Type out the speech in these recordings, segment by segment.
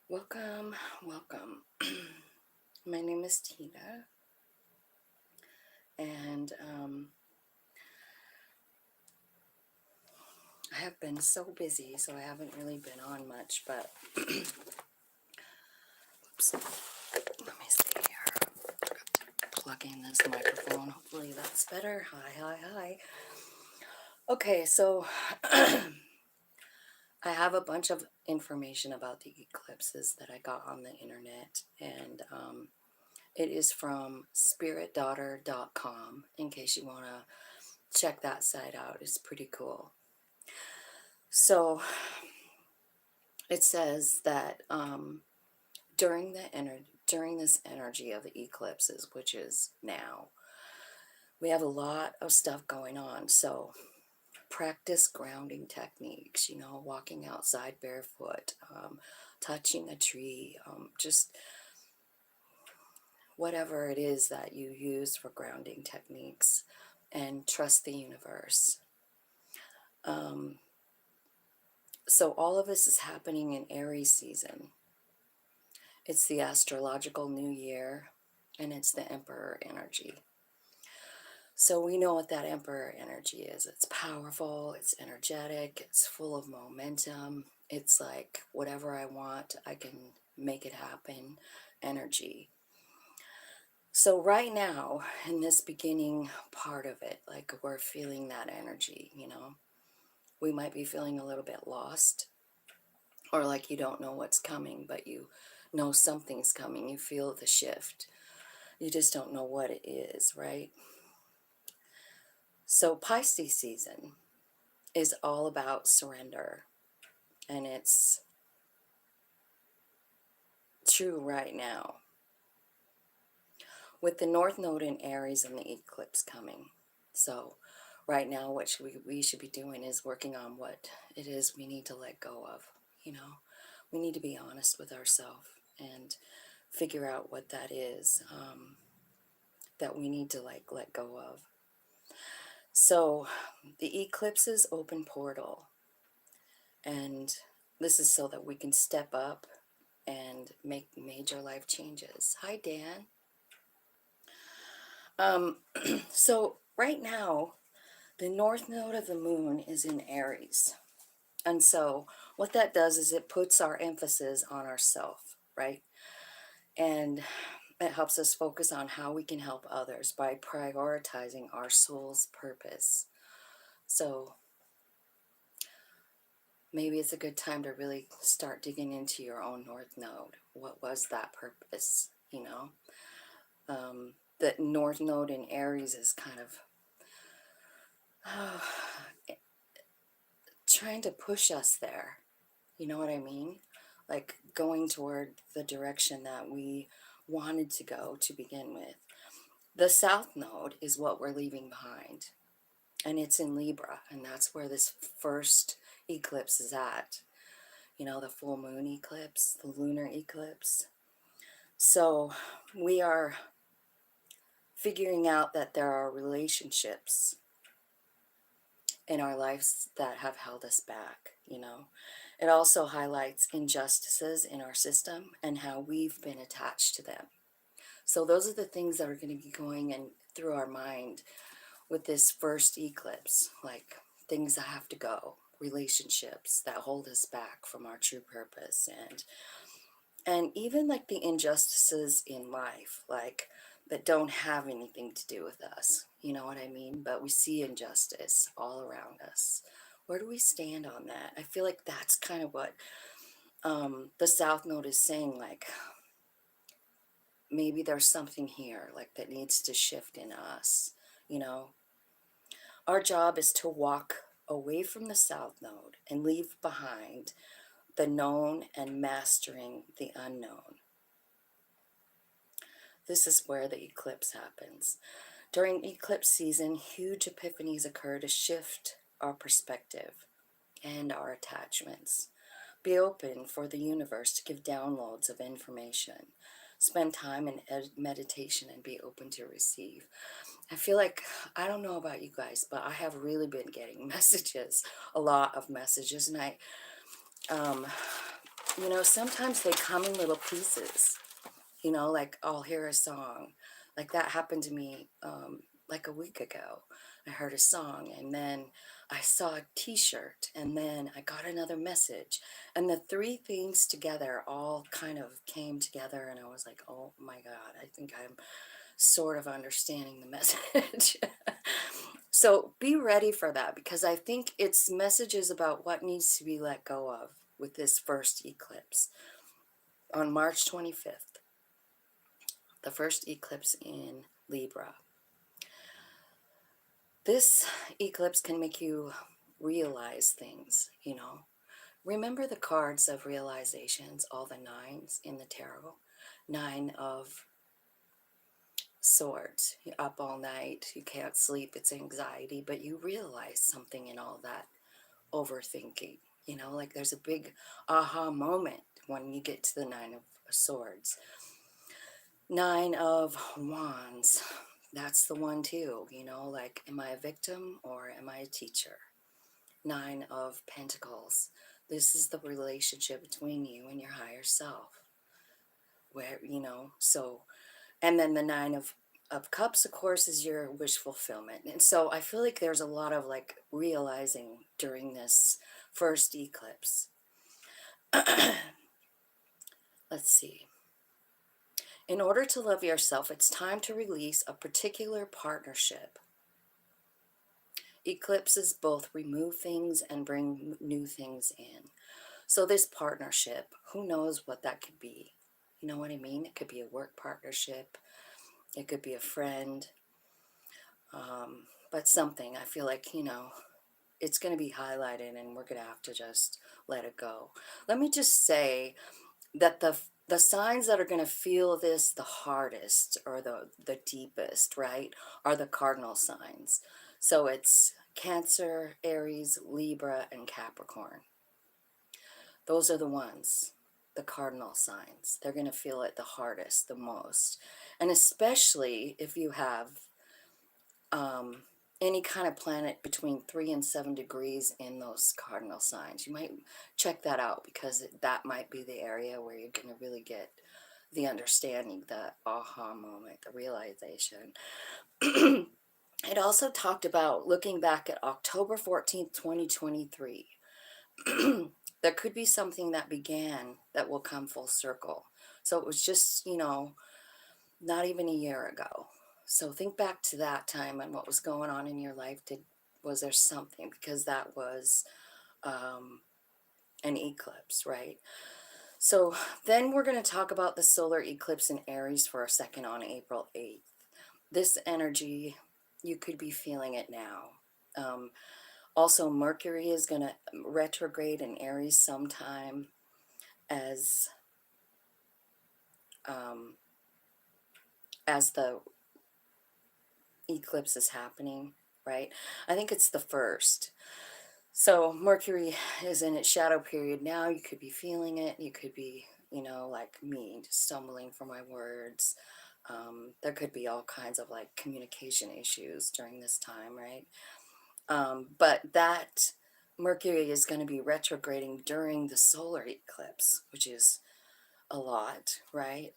Welcome, welcome. My name is Tina, and I have been so busy, so I haven't really been on much, but oops, let me see here. Plug in this microphone. Hopefully that's better. Hi, hi, hi. Okay, so I have a bunch of information about the eclipses that I got on the internet, and it is from spiritdaughter.com in case you want to check that site out. It's pretty cool. So it says that during this energy of the eclipses, which is now, we have a lot of stuff going on. So practice grounding techniques, walking outside barefoot, touching a tree, just whatever it is that you use for grounding techniques, and trust the universe. So all of this is happening in Aries season. It's the astrological new year, and it's the Emperor energy. So we know what that Emperor energy is. It's powerful, it's energetic, it's full of momentum. It's like whatever I want, I can make it happen energy. So right now, in this beginning part of it, like we're feeling that energy, we might be feeling a little bit lost, or like you don't know what's coming, but you know something's coming. You feel the shift. You just don't know what it is, right? So Pisces season is all about surrender, and it's true right now. With the North Node in Aries and the eclipse coming. So right now what we should be doing is working on what it is we need to let go of. We need to be honest with ourselves and figure out what that is, that we need to let go of. So the eclipse is open portal, and this is so that we can step up and make major life changes. Hi, Dan. So right now, the north node of the moon is in Aries. And so what that does is it puts our emphasis on ourself, right? And it helps us focus on how we can help others by prioritizing our soul's purpose. So maybe it's a good time to really start digging into your own north node. What was that purpose? The north node in Aries is kind of trying to push us there. You know what I mean? Like going toward the direction that we wanted to go to begin with. The south node is what we're leaving behind, and it's in Libra, and that's where this first eclipse is at. The full moon eclipse, the lunar eclipse. So we are figuring out that there are relationships in our lives that have held us back. It also highlights injustices in our system and how we've been attached to them. So those are the things that are going to be going in through our mind with this first eclipse, like things that have to go, relationships that hold us back from our true purpose, and even like the injustices in life, like that don't have anything to do with us. You know what I mean? But we see injustice all around us. Where do we stand on that? I feel like that's kind of what the South Node is saying, like maybe there's something here like that needs to shift in us. Our job is to walk away from the South Node and leave behind the known and mastering the unknown. This is where the eclipse happens. During eclipse season, huge epiphanies occur to shift our perspective and our attachments. Be open for the universe to give downloads of information. Spend time in meditation and be open to receive. I feel like, I don't know about you guys, but I have really been getting messages, a lot of messages, and you know, sometimes they come in little pieces, you know, like I'll hear a song. Like that happened to me like a week ago. I heard a song and then I saw a t-shirt and then I got another message. And the three things together all kind of came together and I was like, oh my God, I think I'm sort of understanding the message. So be ready for that because I think it's messages about what needs to be let go of with this first eclipse on March 25th, the first eclipse in Libra. This eclipse can make you realize things, you know. Remember the cards of realizations, all the nines in the tarot? Nine of swords. You're up all night, you can't sleep, it's anxiety, but you realize something in all that overthinking. You know, like there's a big aha moment when you get to the nine of swords. Nine of wands. That's the one too, you know, like am I a victim or am I a teacher? Nine of pentacles. This is the relationship between you and your higher self. Where, you know, so, and then the nine of cups, of course, is your wish fulfillment. And so I feel like there's a lot of like realizing during this first eclipse. Let's see. In order to love yourself, it's time to release a particular partnership. Eclipses both remove things and bring new things in. So this partnership, who knows what that could be? You know what I mean? It could be a work partnership. It could be a friend. But something, I feel like, you know, it's going to be highlighted and we're going to have to just let it go. Let me just say that the signs that are going to feel this the hardest or the deepest, right, are the cardinal signs. So it's Cancer, Aries, Libra, and Capricorn. Those are the ones, the cardinal signs. They're going to feel it the hardest, the most. And especially if you have any kind of planet between 3 and 7 degrees in those cardinal signs. You might check that out because that might be the area where you're going to really get the understanding, the aha moment, the realization. It also talked about looking back at October 14th, 2023. There could be something that began that will come full circle. So it was just, you know, not even a year ago. So think back to that time and what was going on in your life. Was there something? Because that was an eclipse, right? So then we're going to talk about the solar eclipse in Aries for a second on April 8th. This energy, you could be feeling it now. Also, Mercury is going to retrograde in Aries sometime as the eclipse is happening, right? I think it's the first. So Mercury is in its shadow period now. You could be feeling it. You could be, you know, like me, stumbling for my words. There could be all kinds of like communication issues during this time, right? But that Mercury is going to be retrograding during the solar eclipse, which is a lot, right?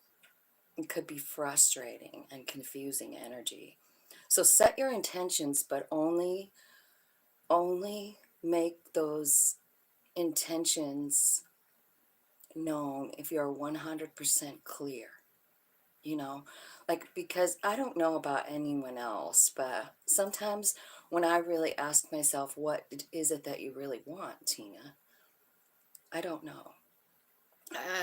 It could be frustrating and confusing energy. So set your intentions, but only make those intentions known if you're 100% clear. You know, like, because I don't know about anyone else, but sometimes when I really ask myself, what is it that you really want, Tina? I don't know.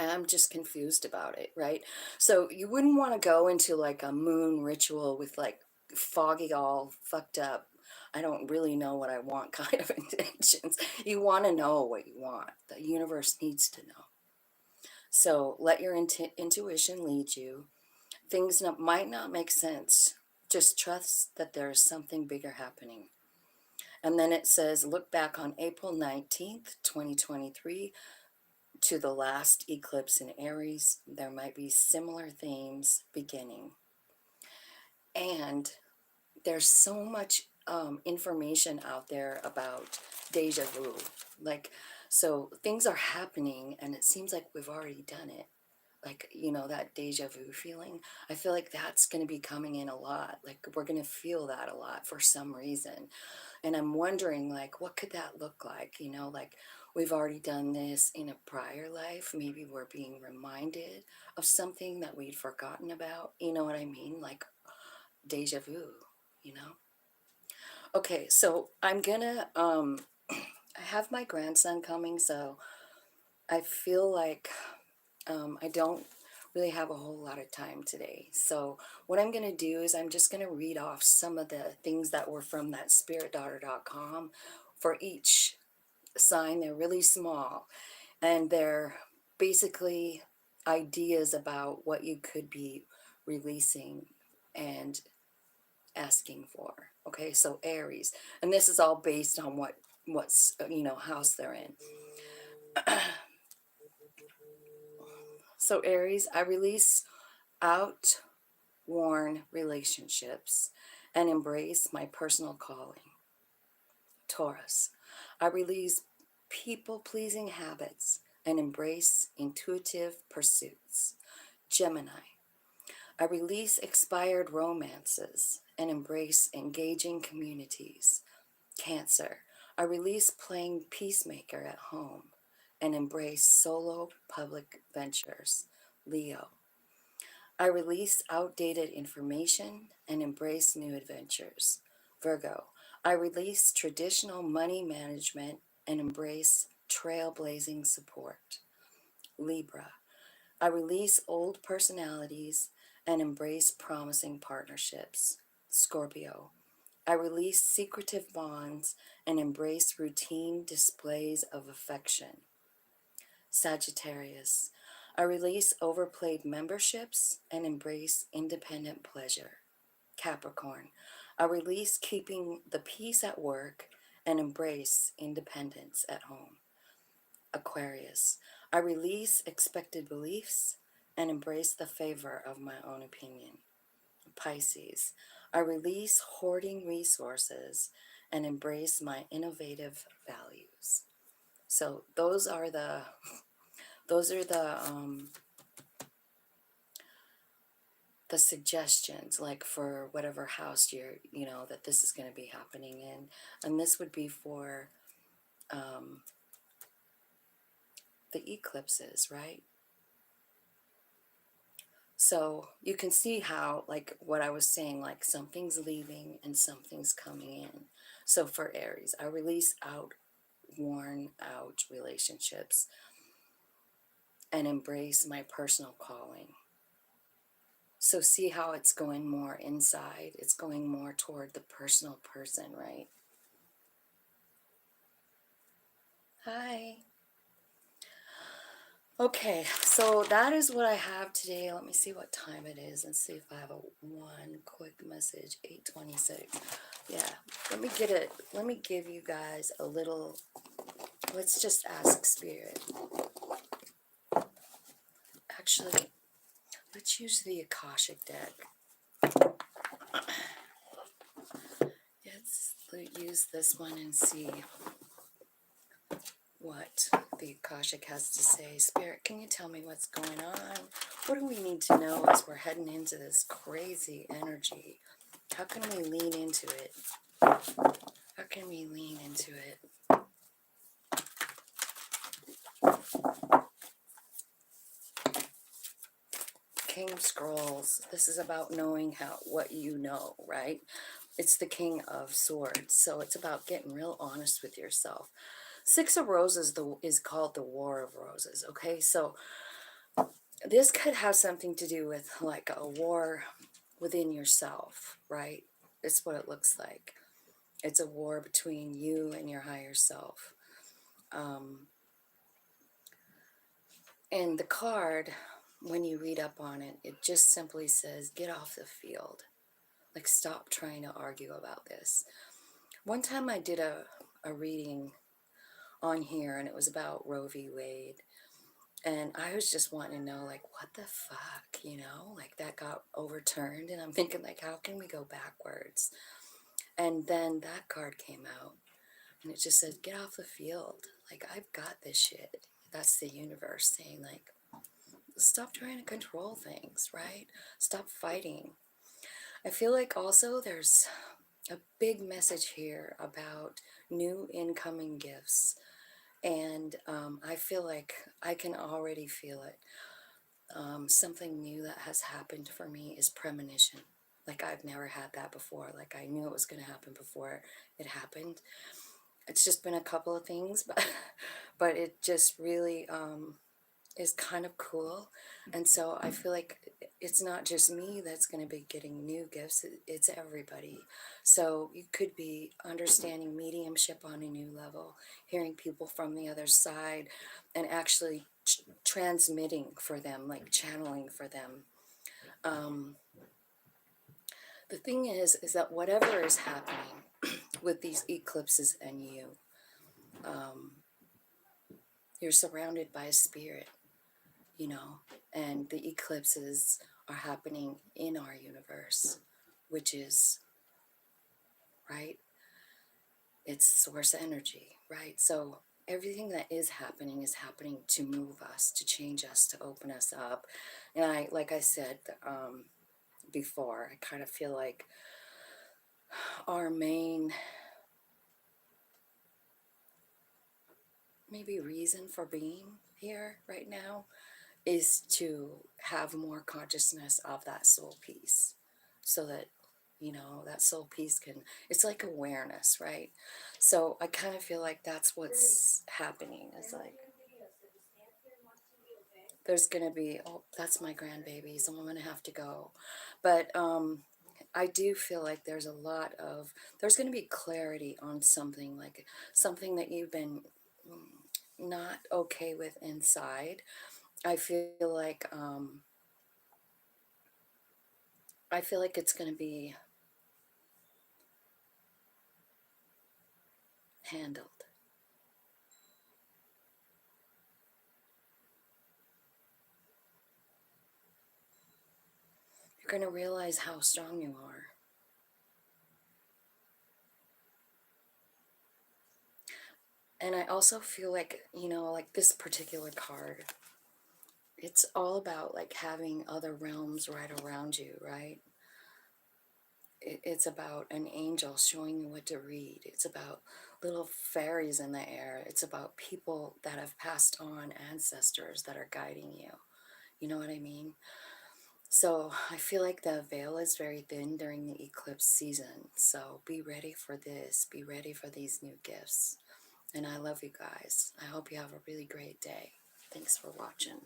I'm just confused about it, right? So you wouldn't want to go into like a moon ritual with like foggy, all fucked up, I don't really know what I want kind of intentions. You want to know what you want. The universe needs to know. So let your intuition lead you. Things might not make sense. Just trust that there is something bigger happening. And then it says, look back on April 19th, 2023 to the last eclipse in Aries. There might be similar themes beginning. And there's so much information out there about deja vu. Like, So things are happening and it seems like we've already done it. Like, you know, that deja vu feeling. I feel like that's going to be coming in a lot. Like, we're going to feel that a lot for some reason. And I'm wondering, like, what could that look like? You know, like we've already done this in a prior life. Maybe we're being reminded of something that we'd forgotten about. You know what I mean? Like deja vu, you know? Okay, so I'm gonna, I have my grandson coming, so I feel like I don't really have a whole lot of time today. So what I'm going to do is I'm just going to read off some of the things that were from that spiritdaughter.com for each sign. They're really small and they're basically ideas about what you could be releasing and asking for. Okay, so Aries, and this is all based on what's you know, house they're in. So Aries, I release outworn relationships and embrace my personal calling. Taurus, I release people-pleasing habits and embrace intuitive pursuits. Gemini, I release expired romances and embrace engaging communities. Cancer, I release playing peacemaker at home and embrace solo public ventures. Leo, I release outdated information and embrace new adventures. Virgo, I release traditional money management and embrace trailblazing support. Libra, I release old personalities and embrace promising partnerships. Scorpio, I release secretive bonds and embrace routine displays of affection. Sagittarius, I release overplayed memberships and embrace independent pleasure. Capricorn, I release keeping the peace at work and embrace independence at home. Aquarius, I release expected beliefs and embrace the favor of my own opinion. Pisces, I release hoarding resources and embrace my innovative values. So those are the suggestions, like for whatever house you're, you know, that this is going to be happening in. And this would be for um, the eclipses, right? So you can see how, like what I was saying, like something's leaving and something's coming in. So for Aries, I release worn out relationships and embrace my personal calling. So see how it's going more inside. It's going more toward the personal person, right? Hi. Okay, so that is what I have today. Let me see what time it is and see if I have a one quick message. 8:26. Yeah, let me give you guys a little, let's just ask Spirit. Actually, let's use the Akashic deck. Let's use this one and see what the Akashic has to say. Spirit, can you tell me what's going on? What do we need to know as we're heading into this crazy energy? How can we lean into it? How can we lean into it? King of Scrolls. This is about knowing what you know, right? It's the King of Swords, so it's about getting real honest with yourself. Six of Roses is called the War of Roses, okay? So this could have something to do with like a war within yourself, right? It's what it looks like. It's a war between you and your higher self. And the card, when you read up on it, it just simply says, get off the field. Like, stop trying to argue about this. One time I did a reading on here, and it was about Roe v. Wade. And I was just wanting to know, like, what the fuck, you know? Like, that got overturned, and I'm thinking, like, how can we go backwards? And then that card came out. And it just says, get off the field. Like, I've got this shit. That's the universe saying, like, stop trying to control things, right? Stop fighting. I feel like also there's a big message here about new incoming gifts. And I feel like I can already feel it. Something new that has happened for me is premonition. Like, I've never had that before. Like, I knew it was going to happen before it happened. It's just been a couple of things, but it just really is kind of cool. And so I feel like it's not just me that's going to be getting new gifts, it's everybody. So you could be understanding mediumship on a new level, hearing people from the other side, and actually transmitting for them, like channeling for them. The thing is that whatever is happening with these eclipses and um, you're surrounded by a spirit, you know, and the eclipses are happening in our universe, which is, right, it's source energy, right? So everything that is happening to move us, to change us, to open us up. And I, like I said before, I kind of feel like our main maybe reason for being here right now is to have more consciousness of that soul piece, so that, you know, that soul piece can, it's like awareness, right? So I kind of feel like that's what's happening. Is like there's gonna be, oh, that's my grandbaby, so I'm gonna have to go. But I do feel like there's a lot of, there's gonna be clarity on something, like something that you've been not okay with inside. I feel like it's going to be handled. You're going to realize how strong you are. And I also feel like, you know, like this particular card, it's all about like having other realms right around you, right? It's about an angel showing you what to read. It's about little fairies in the air. It's about people that have passed on, ancestors that are guiding you. You know what I mean? So I feel like the veil is very thin during the eclipse season. So be ready for this. Be ready for these new gifts. And I love you guys. I hope you have a really great day. Thanks for watching.